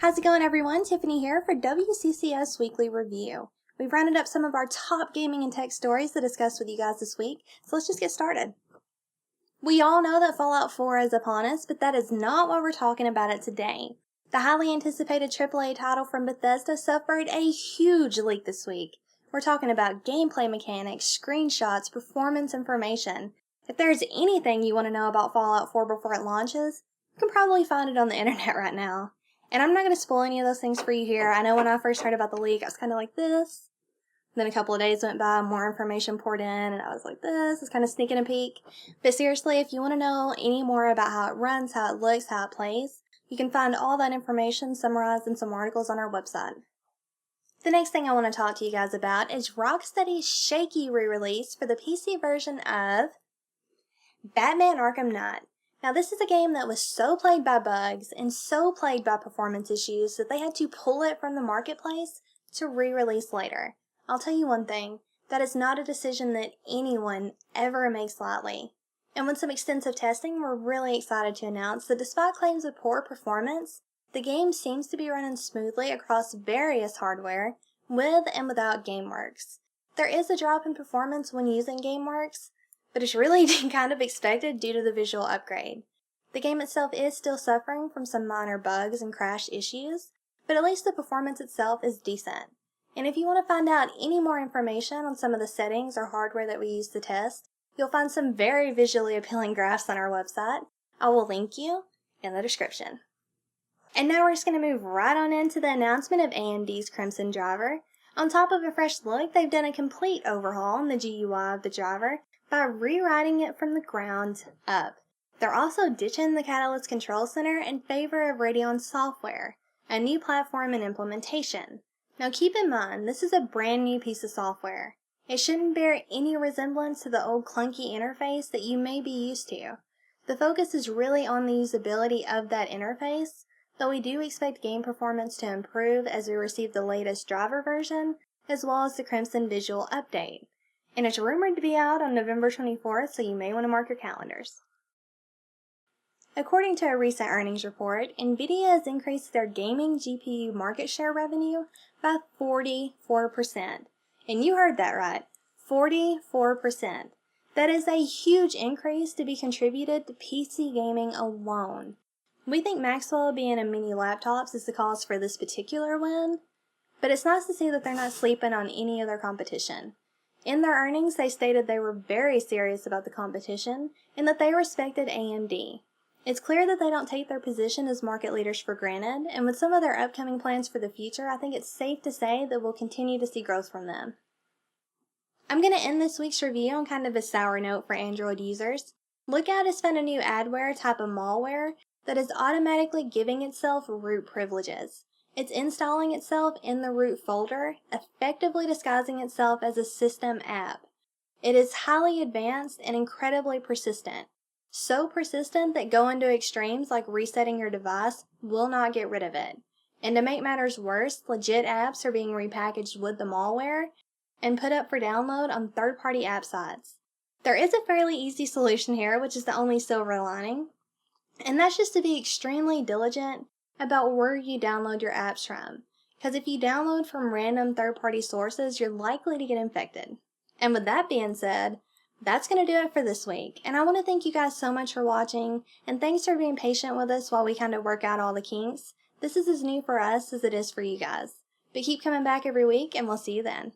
How's it going, everyone? Tiffany here for WCCS Weekly Review. We've rounded up some of our top gaming and tech stories to discuss with you guys this week, so let's just get started. We all know that Fallout 4 is upon us, but that is not what we're talking about it today. The highly anticipated AAA title from Bethesda suffered a huge leak this week. We're talking about gameplay mechanics, screenshots, performance information. If there's anything you want to know about Fallout 4 before it launches, you can probably find it on the internet right now. And I'm not going to spoil any of those things for you here. I know when I first heard about the leak, I was kind of like this. Then a couple of days went by, more information poured in, and I was like this. It's kind of sneaking a peek. But seriously, if you want to know any more about how it runs, how it looks, how it plays, you can find all that information summarized in some articles on our website. The next thing I want to talk to you guys about is Rocksteady's shaky re-release for the PC version of Batman Arkham Knight. Now, this is a game that was so plagued by bugs and so plagued by performance issues that they had to pull it from the marketplace to re-release later. I'll tell you one thing, that is not a decision that anyone ever makes lightly. And with some extensive testing, we're really excited to announce that despite claims of poor performance, the game seems to be running smoothly across various hardware, with and without GameWorks. There is a drop in performance when using GameWorks, but it's really kind of expected due to the visual upgrade. The game itself is still suffering from some minor bugs and crash issues, but at least the performance itself is decent. And if you want to find out any more information on some of the settings or hardware that we use to test, you'll find some very visually appealing graphs on our website. I will link you in the description. And now we're just going to move right on into the announcement of AMD's Crimson driver. On top of a fresh look, they've done a complete overhaul in the GUI of the driver by rewriting it from the ground up. They're also ditching the Catalyst Control Center in favor of Radeon software, a new platform and implementation. Now keep in mind, this is a brand new piece of software. It shouldn't bear any resemblance to the old clunky interface that you may be used to. The focus is really on the usability of that interface, though we do expect game performance to improve as we receive the latest driver version, as well as the Crimson visual update. And it's rumored to be out on November 24th, so you may want to mark your calendars. According to a recent earnings report, Nvidia has increased their gaming GPU market share revenue by 44%. And you heard that right, 44%. That is a huge increase to be contributed to PC gaming alone. We think Maxwell being in mini laptops is the cause for this particular win, but it's nice to see that they're not sleeping on any of their competition. In their earnings, they stated they were very serious about the competition and that they respected AMD. It's clear that they don't take their position as market leaders for granted, and with some of their upcoming plans for the future, I think it's safe to say that we'll continue to see growth from them. I'm going to end this week's review on kind of a sour note for Android users. Lookout has found a new adware type of malware that is automatically giving itself root privileges. It's installing itself in the root folder, effectively disguising itself as a system app. It is highly advanced and incredibly persistent. So persistent that going to extremes like resetting your device will not get rid of it. And to make matters worse, legit apps are being repackaged with the malware and put up for download on third-party app sites. There is a fairly easy solution here, which is the only silver lining, and that's just to be extremely diligent about where you download your apps from. Because if you download from random third-party sources, you're likely to get infected. And with that being said, that's going to do it for this week. And I want to thank you guys so much for watching, and thanks for being patient with us while we kind of work out all the kinks. This is as new for us as it is for you guys. But keep coming back every week, and we'll see you then.